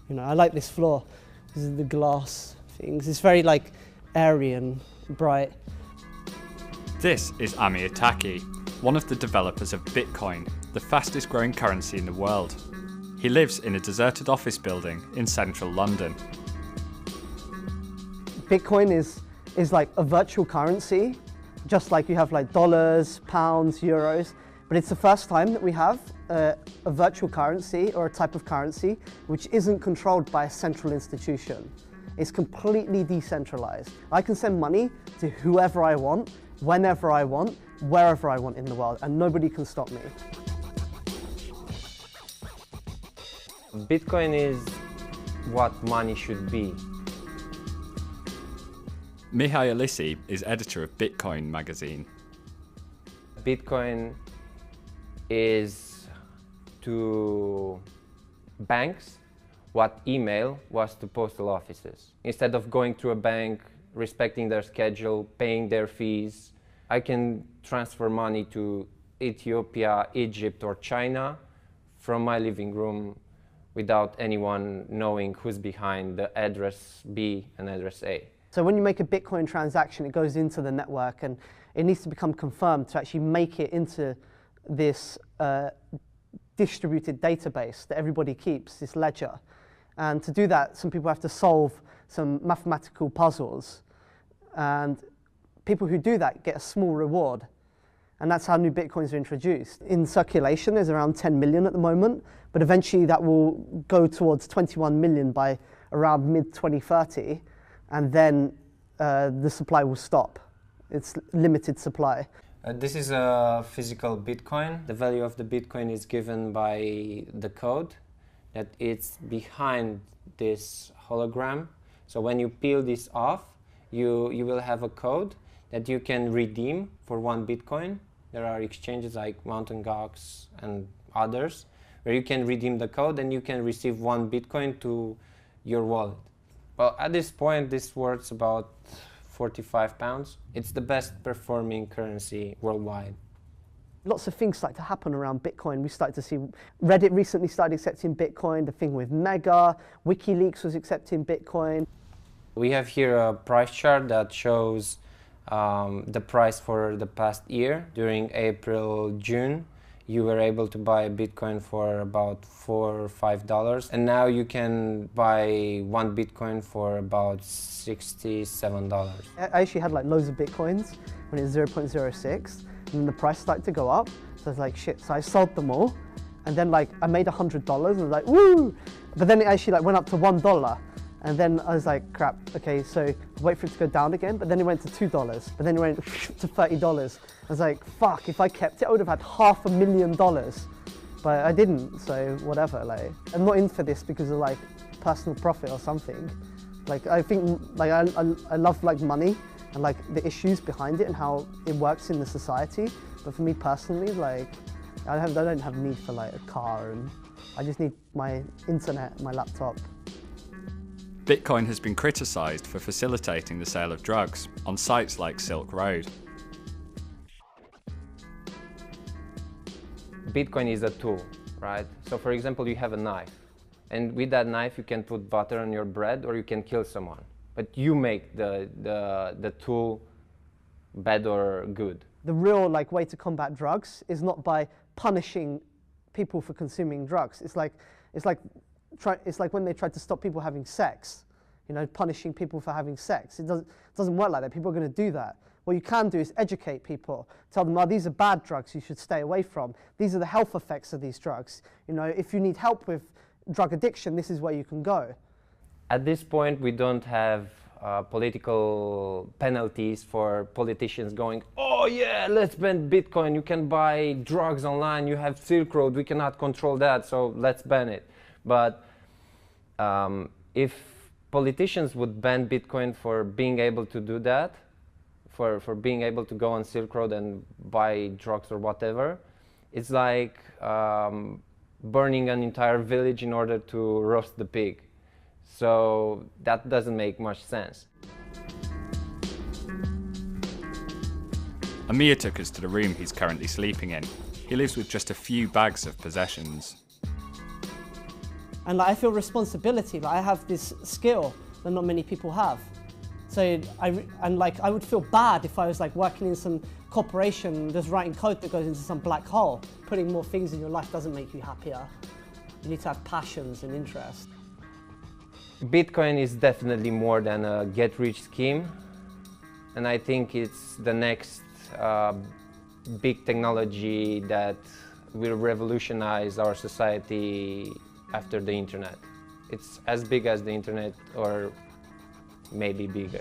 You know, I like this floor because of the glass things. It's very like airy and bright. This is Amir Taki, one of the developers of Bitcoin, the fastest growing currency in the world. He lives in a deserted office building in central London. Bitcoin is like a virtual currency, just like you have like dollars, pounds, euros, but it's the first time that we have a virtual currency or a type of currency which isn't controlled by a central institution. It's completely decentralized. I can send money to whoever I want, whenever I want, wherever I want in the world, and nobody can stop me. Bitcoin is what money should be. Mihai Alisi is editor of Bitcoin magazine. Bitcoin is to banks what email was to postal offices. Instead of going through a bank, respecting their schedule, paying their fees, I can transfer money to Ethiopia, Egypt, or China from my living room without anyone knowing who's behind the address B and address A. So when you make a Bitcoin transaction, it goes into the network and it needs to become confirmed to actually make it into this distributed database that everybody keeps, this ledger. And to do that, some people have to solve some mathematical puzzles. And people who do that get a small reward. And that's how new Bitcoins are introduced. In circulation, there's around 10 million at the moment, but eventually that will go towards 21 million by around mid-2030, and then the supply will stop. It's limited supply. This is a physical Bitcoin. The value of the Bitcoin is given by the code that it's behind this hologram. So when you peel this off, you will have a code that you can redeem for 1 Bitcoin. There are exchanges like Mt. Gox and others where you can redeem the code and you can receive 1 Bitcoin to your wallet. Well, at this point, this worth about £45. It's the best performing currency worldwide. Lots of things start to happen around Bitcoin. We started to see Reddit recently started accepting Bitcoin, the thing with Mega, WikiLeaks was accepting Bitcoin. We have here a price chart that shows the price for the past year. During April, June, you were able to buy a Bitcoin for about $4 or $5. And now you can buy 1 Bitcoin for about $67. I actually had like loads of Bitcoins when it was 0.06, and then the price started to go up. So I was like, shit, so I sold them all. And then like I made $100 and I was like, woo! But then it actually like went up to $1. And then I was like, crap, okay, so wait for it to go down again, but then it went to $2, but then it went to $30. I was like, fuck, if I kept it, I would have had $500,000. But I didn't, so whatever, like, I'm not in for this because of like personal profit or something. Like, I think, like, I love like money and like the issues behind it and how it works in the society. But for me personally, like, I don't have need for like a car, and I just need my internet, my laptop. Bitcoin has been criticised for facilitating the sale of drugs on sites like Silk Road. Bitcoin is a tool, right? So for example, you have a knife, and with that knife you can put butter on your bread or you can kill someone. But you make the tool bad or good. The real like way to combat drugs is not by punishing people for consuming drugs. It's like when they tried to stop people having sex, you know, punishing people for having sex. It doesn't work like that. People are going to do that. What you can do is educate people, tell them, oh, these are bad drugs you should stay away from. These are the health effects of these drugs. You know, if you need help with drug addiction, this is where you can go. At this point, we don't have political penalties for politicians going, oh yeah, let's ban Bitcoin, you can buy drugs online, you have Silk Road, we cannot control that, so let's ban it. But if politicians would ban Bitcoin for being able to do that, for being able to go on Silk Road and buy drugs or whatever, it's like burning an entire village in order to roast the pig. So that doesn't make much sense. Amir took us to the room he's currently sleeping in. He lives with just a few bags of possessions. And like, I feel responsibility. Like, I have this skill that not many people have. So I would feel bad if I was like working in some corporation, just writing code that goes into some black hole. Putting more things in your life doesn't make you happier. You need to have passions and interests. Bitcoin is definitely more than a get-rich scheme, and I think it's the next big technology that will revolutionize our society after the internet. It's as big as the internet, or maybe bigger.